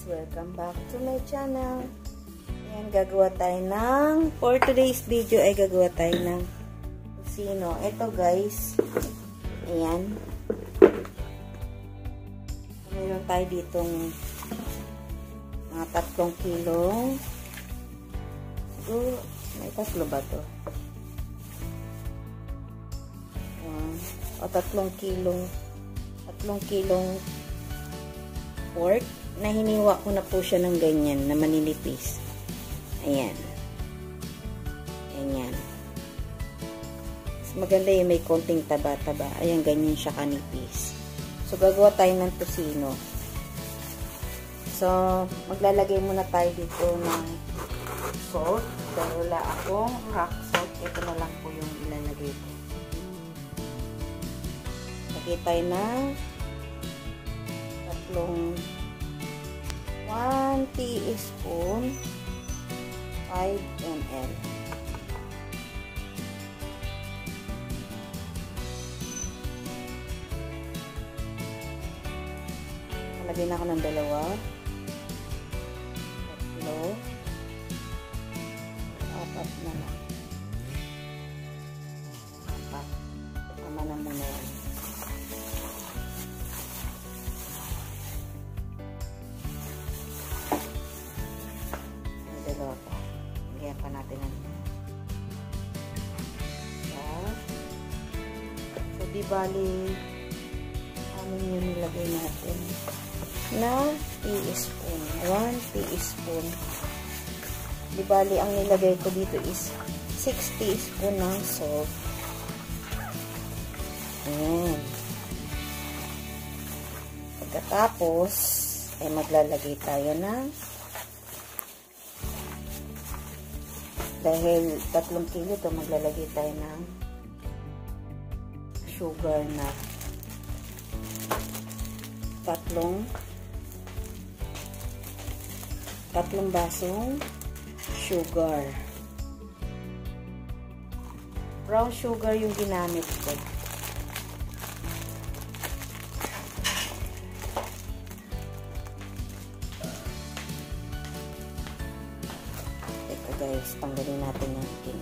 Welcome back to my channel. Ayan, gagawa tayo ng, for today's video ay gagawa tayo ng tocino. Ito guys, ayan. Mayroon tayo ditong mga 3 kilo. Siguro, may 3 ba to? O 3 kilong pork na hiniwa ko na po siya ng ganyan na maninipis. Ayan. Ayan. Mas maganda yung may konting taba-taba. Ayan, ganyan siya kanipis. So, gagawa tayo ng tocino. So, maglalagay muna tayo dito ng salt. Dahil wala akong rock salt. Ito na lang po yung ilalagay ko. Lagay tayo ng 1 teaspoon 5 ml. Lagyan ako ng 2, 3, 4, 4 na lang. 4. Tama na muna yan. Lagyan pa natin ang so di bali amin yung nilagay natin na teaspoon, 1 teaspoon. Di bali ang nilagay ko dito is 6 teaspoon ng salt. Ayan. Pagkatapos ay maglalagay tayo ng, dahil 3 kilo ito, maglalagay tayo ng sugar na 3 basong sugar. Brown sugar yung ginamit ko. Guys, tanggalin natin yung tin.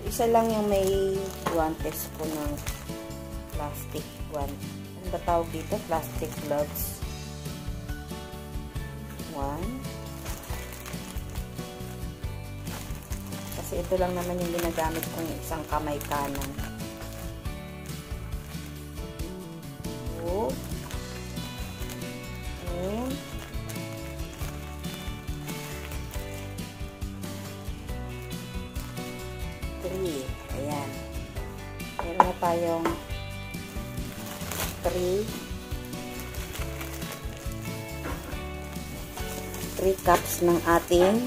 Isa lang yung may guantes ko ng plastic guantes. Ano ba tawag dito? Plastic gloves. 1. Kasi ito lang naman yung ginagamit kong isang kamay kanan. 2. And 3. Ayan. Meron na tayong 3 cups ng ating,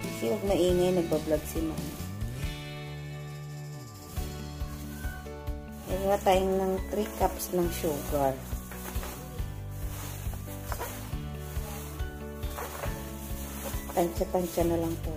kasi huwag maingay, nagbablog si ma'am. Meron na tayong ng 3 cups ng sugar. Tansya-tansya na lang po.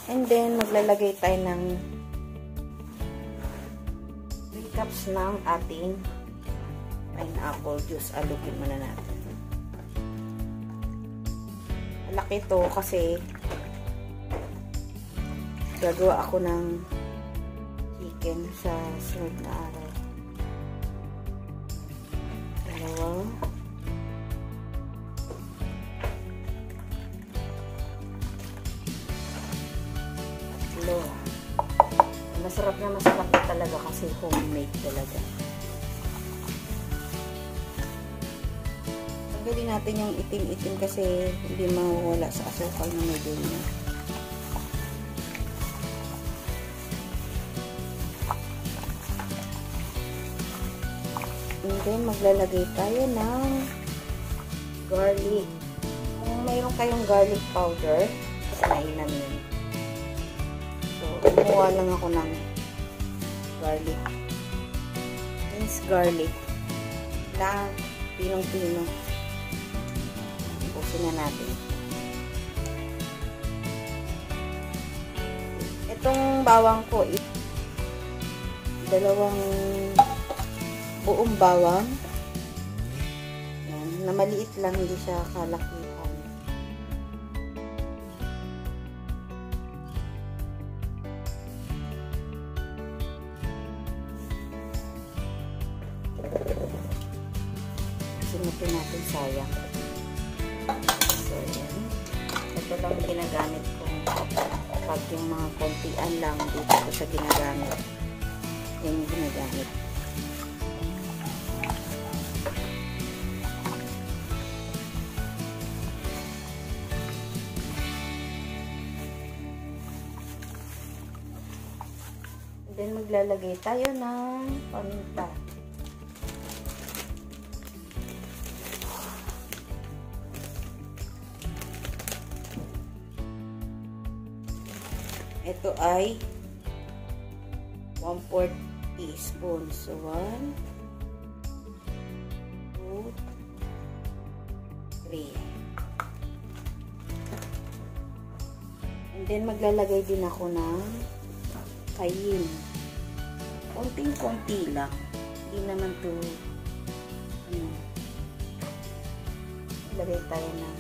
And then, maglalagay tayo ng 3 cups ng ating pineapple juice. Alukin muna natin. Malaki to kasi gagawa ako ng chicken sa sunod na araw. 2. Masarap na talaga kasi homemade talaga. Tanggalin natin yung itim-itim kasi hindi mawawala sa asukal na may ganyan. And then maglalagay tayo ng garlic. kayong garlic powder, mas mainam yun. So, kumuha lang ako ng garlic. Minced garlic na pinong-pino. Pusin na natin. Itong bawang ko, dalawang buong bawang. Yan, na maliit lang, hindi siya kalakihan. Sinutin natin, sayang. So, yan. Ito lang ginagamit kong pag yung mga kontian lang, dito ko siya ginagamit. Yan yung ginagamit. Then, maglalagay tayo ng paminta. Ito ay 1/4 teaspoon. So, 1, 2, 3. And then, maglalagay din ako ng cayenne. Konting-konti lang. Hindi naman to lagay tayo ng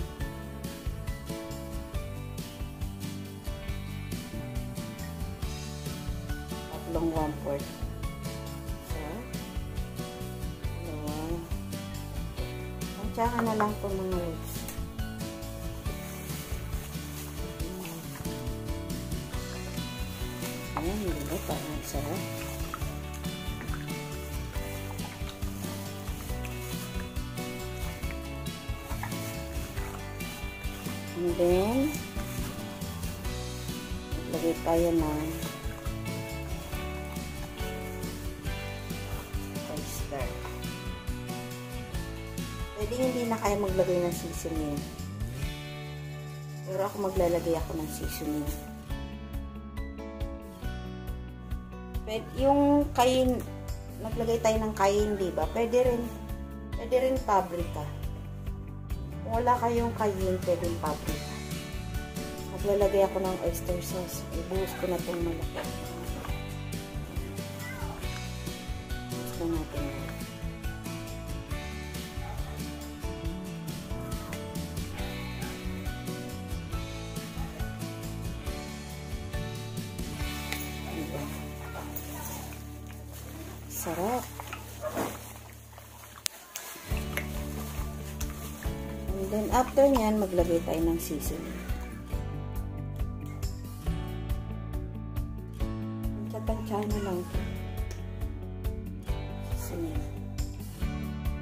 tatlong 1/4. So, dalawa. Tansyahan na lang itong mga ribs. Ayan, hindi ba? Parang sarap. And then, lagay tayo ng oyster. Pwede hindi na kayo maglagay ng seasoning. Pero ako maglalagay ako ng seasoning. Pwede, yung cayenne, naglagay tayo ng cayenne, diba? Pwede rin paprika. Kung wala kayong cayenne, pwede rin paprika. Maglalagay ako ng oyster sauce. Ibuhos ko na itong malaki. Ibuhos na natin. Diba? Sarap. And then, after nyan, maglagay tayo ng seasoning. Tansyahan na lang ito. Seasoning.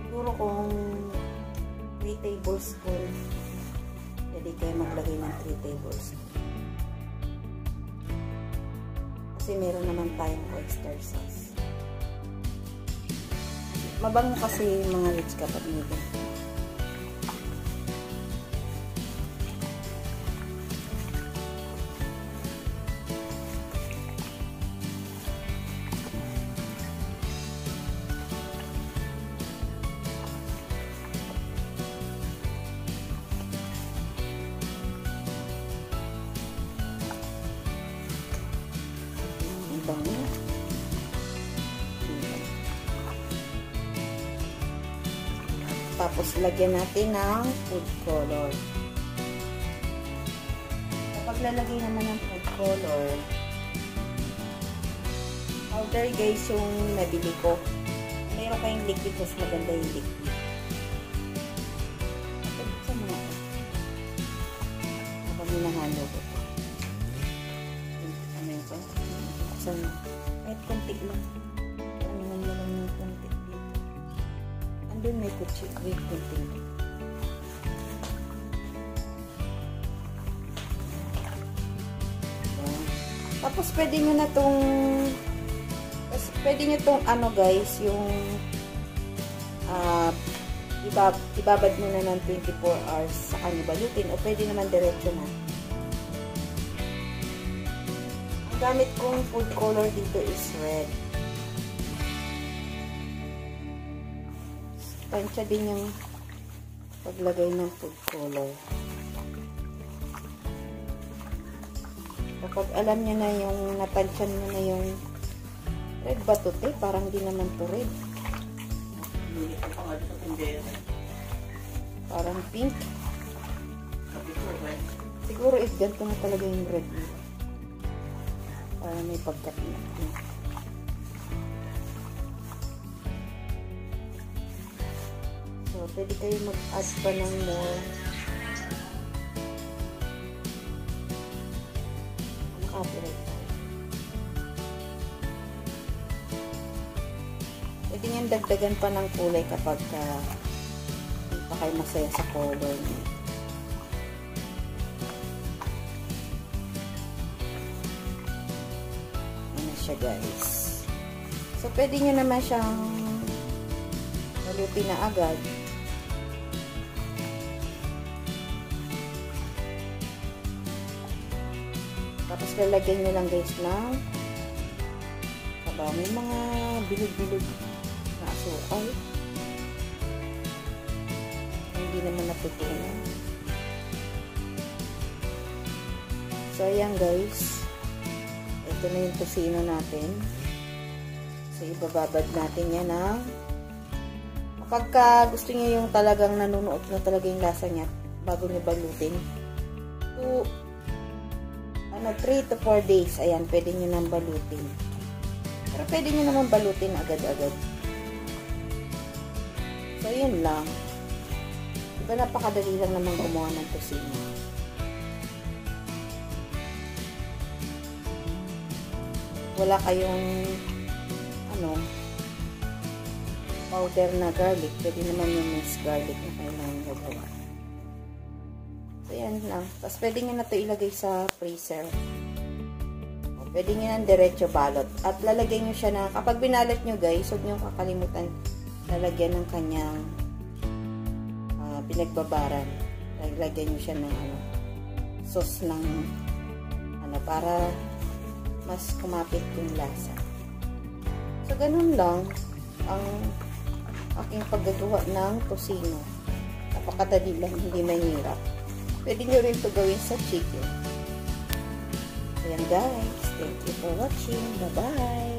Siguro kung 3 tablespoon, pwede kayo maglagay ng 3 tablespoon. Kasi meron naman tayong oyster sauce. Mabango kasi mga rich kapag nito. Bango. Tapos lagyan natin ng food color. Kapag lalagay naman ng food color, powder guys yung nabili ko. Meron kayong liquid, mas maganda yung liquid. Sa mga kapag minahalo ko ito. Ano ito? Kahit konti lang. Ano mo lang ng konti dito. Andun may kutsi. Wait, konti. Tapos pwede nyo na itong ibabad mo na ng 24 hours sa kanya balutin o pwede naman diretso na. Ang gamit kong food color dito is red. Tansya din yung paglagay ng food color. Kapag alam niyo na yung natansyan mo na yung red ba to, parang di naman to red. Parang pink. Siguro if ganito na talaga yung red. Parang may pagka-pink. So, pwede kayo mag-add pa ng more. Copyright. Pwede niyang dagdagan pa ng kulay kapag hindi pa kayo masaya sa color niya. Ano siya guys. So, pwede niyo naman siyang balutin na agad. Tapos lalagyan nyo lang guys ng may mga bilog-bilog na asukal. Hindi naman natutunan. So ayan guys, ito na yung tosino natin. So ibababad natin yan ng kapag gusto niyo yung talagang nanunuot na talaga yung lasa niya bago nyo balutin, 3 to 4 days, ayan, pwede nyo nang balutin. Pero pwede nyo naman balutin agad-agad. So, yun lang. Diba napakadali lang naman gumawa ng tosino. Wala kayong powder na garlic, pwede naman yung minced garlic na kailangan gagawa. So, yan lang. Tapos, pwede nyo na ito ilagay sa freezer. O, pwede nyo na diretso balot. At lalagay nyo siya na, kapag binalot nyo guys, huwag nyo kakalimutan lalagyan ng kanyang pinagbabaran. Lalagyan nyo siya ng sauce ng para mas kumapit yung lasa. So, ganun lang ang aking paggagawa ng tosino. Napakadali lang, hindi mahirap. Pwede nyo rin ito gawin sa chicken. Ayan guys. Thank you for watching. Bye-bye.